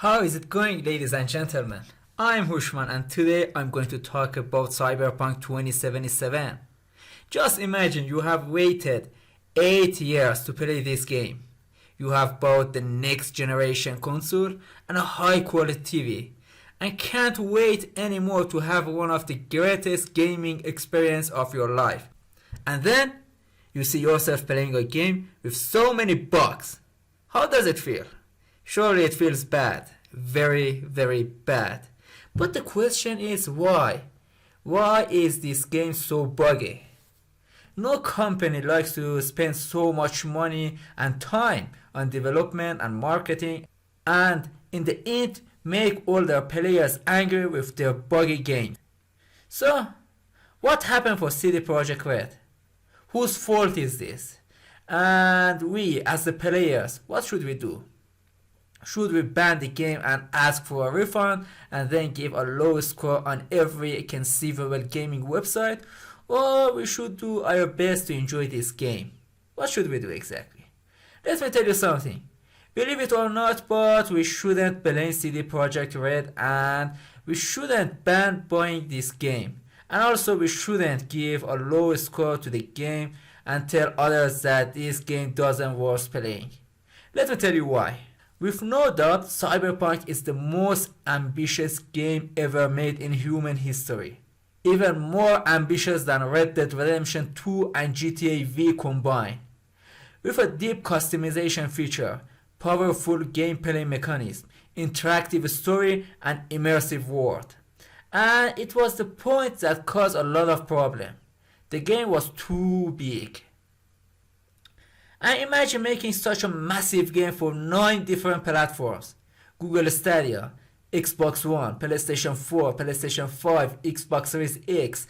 How is it going, ladies and gentlemen? I'm Hushman and today I'm going to talk about Cyberpunk 2077. Just imagine you have waited 8 years to play this game. You have bought the next generation console and a high quality TV and can't wait anymore to have one of the greatest gaming experience of your life. And then you see yourself playing a game with so many bugs. How does it feel? Surely it feels bad. Very, very bad. But the question is why? Why is this game so buggy? No company likes to spend so much money and time on development and marketing and in the end make all their players angry with their buggy game. So, what happened for CD Projekt Red? Whose fault is this? And we as the players, what should we do? Should we ban the game and ask for a refund and then give a low score on every conceivable gaming website? Or we should do our best to enjoy this game? What should we do exactly? Let me tell you something. Believe it or not, but we shouldn't blame CD Projekt Red and we shouldn't ban buying this game. And also we shouldn't give a low score to the game and tell others that this game doesn't worth playing. Let me tell you why. With no doubt, Cyberpunk is the most ambitious game ever made in human history. Even more ambitious than Red Dead Redemption 2 and GTA V combined. With a deep customization feature, powerful gameplay mechanism, interactive story and immersive world. And it was the point that caused a lot of problem. The game was too big. And imagine making such a massive game for 9 different platforms. Google Stadia, Xbox One, PlayStation 4, PlayStation 5, Xbox Series X,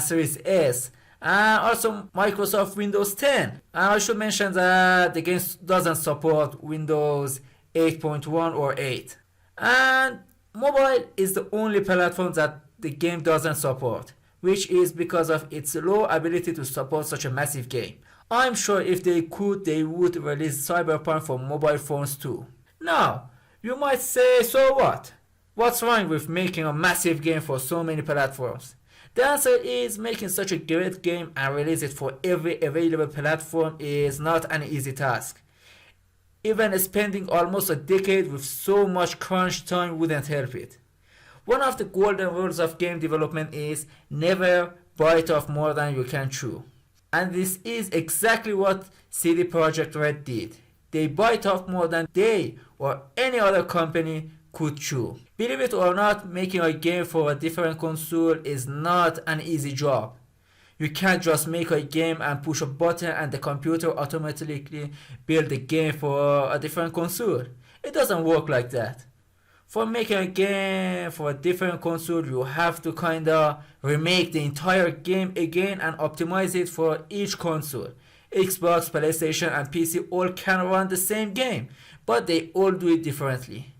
Series S, and also Microsoft Windows 10. And I should mention that the game doesn't support Windows 8.1 or 8. And mobile is the only platform that the game doesn't support, which is because of its low ability to support such a massive game. I'm sure if they could, they would release Cyberpunk for mobile phones too. Now, you might say, so what? What's wrong with making a massive game for so many platforms? The answer is making such a great game and release it for every available platform is not an easy task. Even spending almost a decade with so much crunch time wouldn't help it. One of the golden rules of game development is never bite off more than you can chew. And this is exactly what CD Projekt Red did. They bite off more than they or any other company could chew. Believe it or not, making a game for a different console is not an easy job. You can't just make a game and push a button and the computer automatically build the game for a different console. It doesn't work like that. For making a game for a different console, you have to kinda remake the entire game again and optimize it for each console. Xbox, PlayStation and PC all can run the same game, but they all do it differently.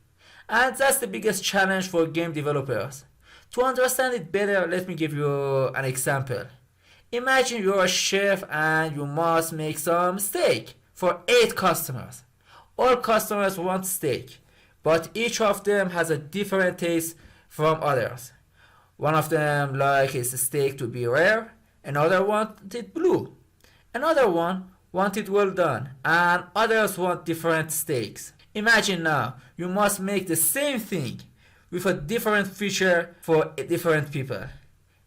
And that's the biggest challenge for game developers. To understand it better, let me give you an example. Imagine you're a chef and you must make some steak for 8 customers. All customers want steak, but each of them has a different taste from others. One of them likes his steak to be rare, another wants it blue, another one wants it well done, and others want different steaks. Imagine now, you must make the same thing with a different feature for different people.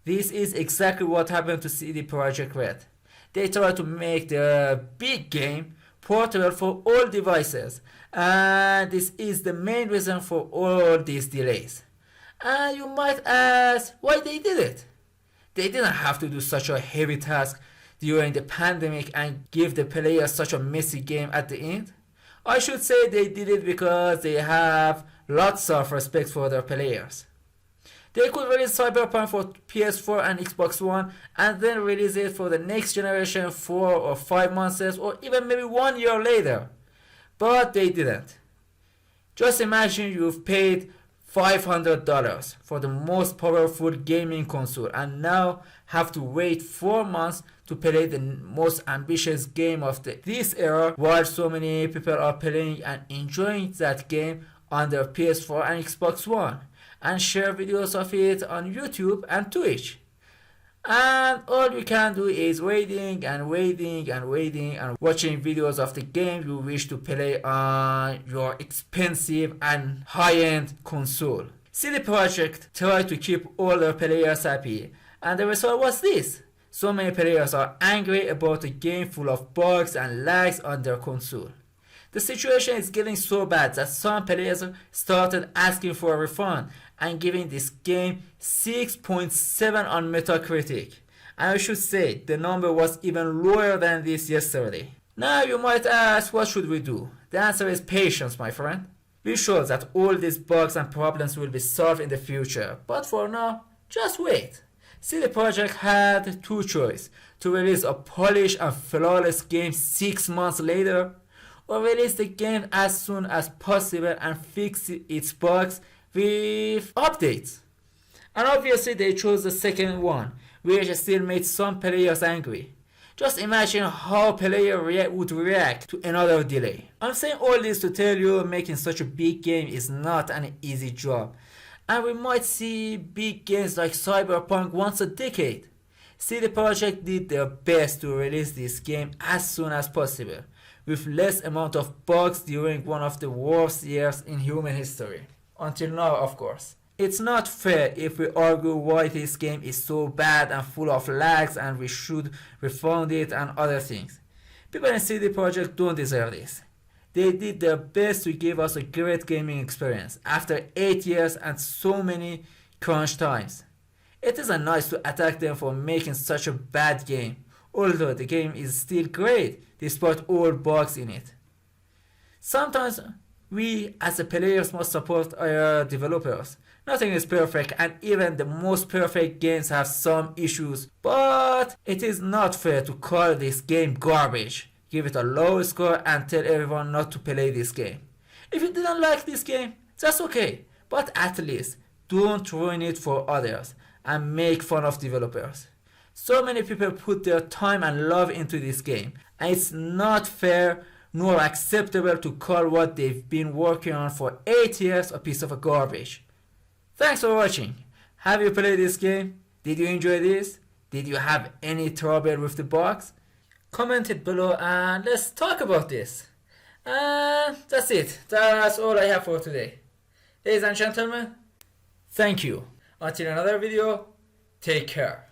This is exactly what happened to CD Projekt Red. They tried to make their big game portable for all devices, and this is the main reason for all these delays. And you might ask why they did it. They didn't have to do such a heavy task during the pandemic and give the players such a messy game at the end. I should say they did it because they have lots of respect for their players. They could release Cyberpunk for PS4 and Xbox One and then release it for the next generation 4 or 5 months or even maybe 1 year later. But they didn't. Just imagine you've paid $500 for the most powerful gaming console and now have to wait 4 months to play the most ambitious game of this era while so many people are playing and enjoying that game on their PS4 and Xbox One and share videos of it on YouTube and Twitch. And all you can do is waiting and waiting and waiting and watching videos of the game you wish to play on your expensive and high-end console. CD Projekt tried to keep all their players happy, and the result was this. So many players are angry about a game full of bugs and lags on their console. The situation is getting so bad that some players started asking for a refund and giving this game 6.7 on Metacritic. And I should say, the number was even lower than this yesterday. Now you might ask, what should we do? The answer is patience, my friend. Be sure that all these bugs and problems will be solved in the future, but for now, just wait. CD Projekt had two choices: to release a polished and flawless game 6 months later, or release the game as soon as possible and fix its bugs with updates. And obviously they chose the second one, which still made some players angry. Just imagine how players would react to another delay. I'm saying all this to tell you making such a big game is not an easy job. And we might see big games like Cyberpunk once a decade. CD Projekt did their best to release this game as soon as possible, with less amount of bugs during one of the worst years in human history. Until now, of course. It's not fair if we argue why this game is so bad and full of lags and we should refund it and other things. People in CD Projekt don't deserve this. They did their best to give us a great gaming experience after 8 years and so many crunch times. It isn't nice to attack them for making such a bad game, although the game is still great despite all bugs in it. Sometimes we as the players must support our developers. Nothing is perfect and even the most perfect games have some issues, but it is not fair to call this game garbage, give it a low score and tell everyone not to play this game. If you didn't like this game, that's okay, but at least don't ruin it for others and make fun of developers. So many people put their time and love into this game, and it's not fair nor acceptable to call what they've been working on for 8 years a piece of garbage. Thanks for watching. Have you played this game? Did you enjoy this? Did you have any trouble with the bugs? Comment it below and let's talk about this. And that's it. That's all I have for today. Ladies and gentlemen, thank you. Until another video, take care.